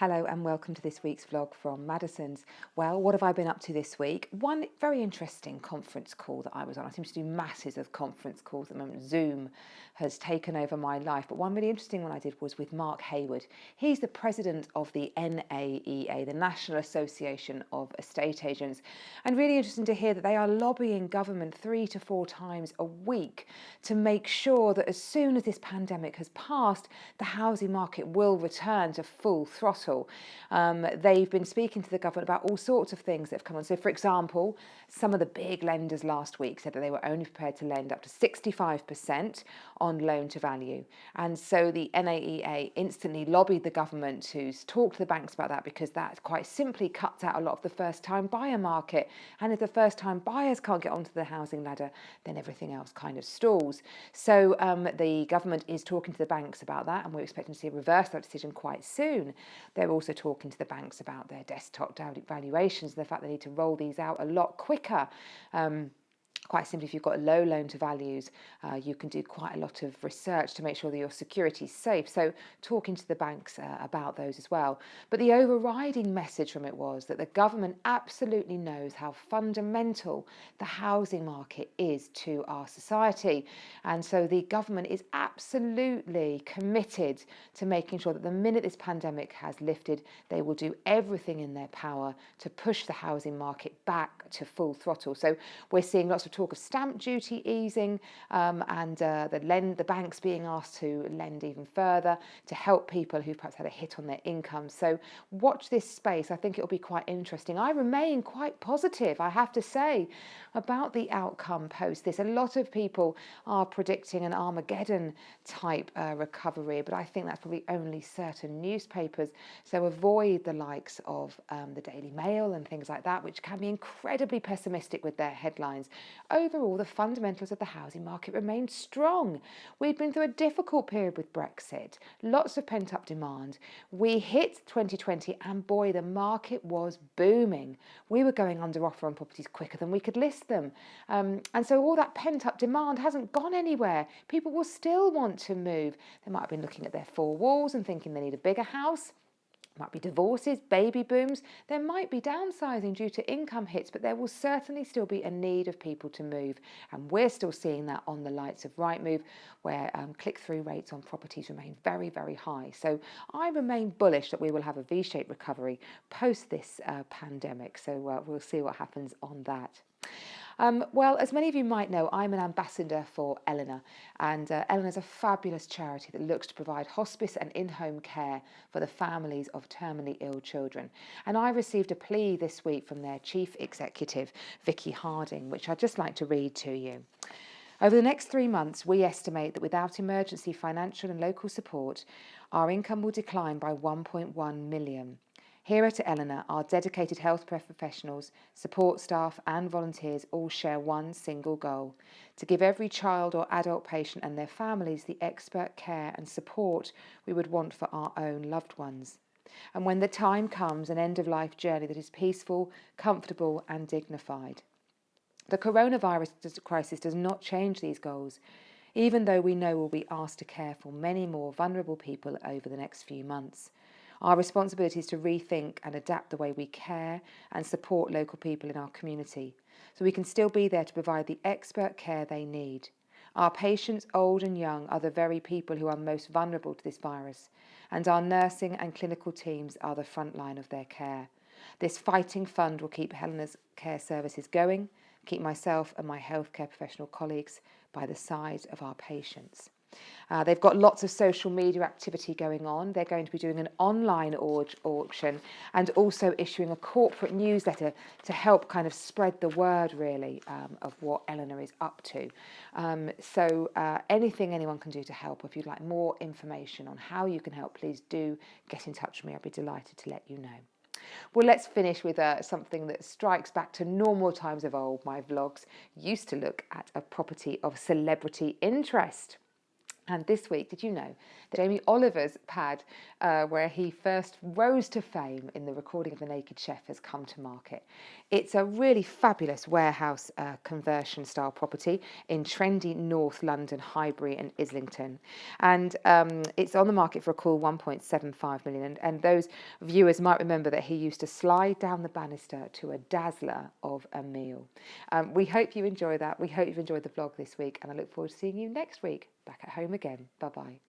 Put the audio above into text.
Hello and welcome to this week's vlog from Maddisons. Well, what have I been up to this week? One very interesting conference call that I was on. I seem to do masses of conference calls at the moment. Zoom has taken over my life, but one really interesting one I did was with Mark Hayward. He's the president of the NAEA, the National Association of Estate Agents, and really interesting to hear that they are lobbying government 3 to 4 times a week to make sure that as soon as this pandemic has passed, the housing market will return to full throttle. They've been speaking to the government about all sorts of things that have come on. So, for example, some of the big lenders last week said that they were only prepared to lend up to 65% on loan to value. And so the NAEA instantly lobbied the government to talk to the banks about that, because that quite simply cuts out a lot of the first-time buyer market. And if the first-time buyers can't get onto the housing ladder, then everything else kind of stalls. So the government is talking to the banks about that, and we're expecting to see a reverse of that decision quite soon. They're also talking to the banks about their desktop valuations and the fact they need to roll these out a lot quicker. Quite simply, if you've got low loan to values, you can do quite a lot of research to make sure that your security is safe. So talking to the banks about those as well. But the overriding message from it was that the government absolutely knows how fundamental the housing market is to our society. And so the government is absolutely committed to making sure that the minute this pandemic has lifted, they will do everything in their power to push the housing market back to full throttle. So we're seeing lots of talk of stamp duty easing and the banks being asked to lend even further to help people who've perhaps had a hit on their income. So watch this space. I think it'll be quite interesting. I remain quite positive, I have to say, about the outcome post this. A lot of people are predicting an Armageddon type recovery, but I think that's probably only certain newspapers. So avoid the likes of the Daily Mail and things like that, which can be incredibly pessimistic with their headlines. Overall, the fundamentals of the housing market remain strong. We've been through a difficult period with Brexit, lots of pent-up demand. We hit 2020 and boy, the market was booming. We were going under offer on properties quicker than we could list them. And so all that pent-up demand hasn't gone anywhere. People will still want to move. They might have been looking at their 4 walls and thinking they need a bigger house. Might be divorces, baby booms. There might be downsizing due to income hits, but there will certainly still be a need of people to move. And we're still seeing that on the likes of Rightmove, where click-through rates on properties remain very, very high. So I remain bullish that we will have a V-shaped recovery post this pandemic. So we'll see what happens on that. Well, as many of you might know, I'm an ambassador for Eleanor, and Eleanor is a fabulous charity that looks to provide hospice and in-home care for the families of terminally ill children. And I received a plea this week from their chief executive, Vicky Harding, which I'd just like to read to you. Over the next 3 months, we estimate that without emergency financial and local support, our income will decline by 1.1 million. Here at Eleanor, our dedicated health professionals, support staff and volunteers all share one single goal: to give every child or adult patient and their families the expert care and support we would want for our own loved ones. And when the time comes, an end-of-life journey that is peaceful, comfortable and dignified. The coronavirus crisis does not change these goals, even though we know we'll be asked to care for many more vulnerable people over the next few months. Our responsibility is to rethink and adapt the way we care and support local people in our community, so we can still be there to provide the expert care they need. Our patients, old and young, are the very people who are most vulnerable to this virus, and our nursing and clinical teams are the front line of their care. This fighting fund will keep Eleanor's care services going, keep myself and my healthcare professional colleagues by the side of our patients. They've got lots of social media activity going on. They're going to be doing an online auction and also issuing a corporate newsletter to help kind of spread the word, really, of what Eleanor is up to. So anything anyone can do to help. If you'd like more information on how you can help, please do get in touch with me. I'd be delighted to let you know. Well, let's finish with something that strikes back to normal times of old. My vlogs used to look at a property of celebrity interest. And this week, did you know that Jamie Oliver's pad, where he first rose to fame in the recording of The Naked Chef, has come to market? It's a really fabulous warehouse conversion style property in trendy North London, Highbury and Islington. And it's on the market for a cool 1.75 million. And those viewers might remember that he used to slide down the banister to a dazzler of a meal. We hope you enjoy that. We hope you've enjoyed the vlog this week, and I look forward to seeing you next week back at home again. Bye bye.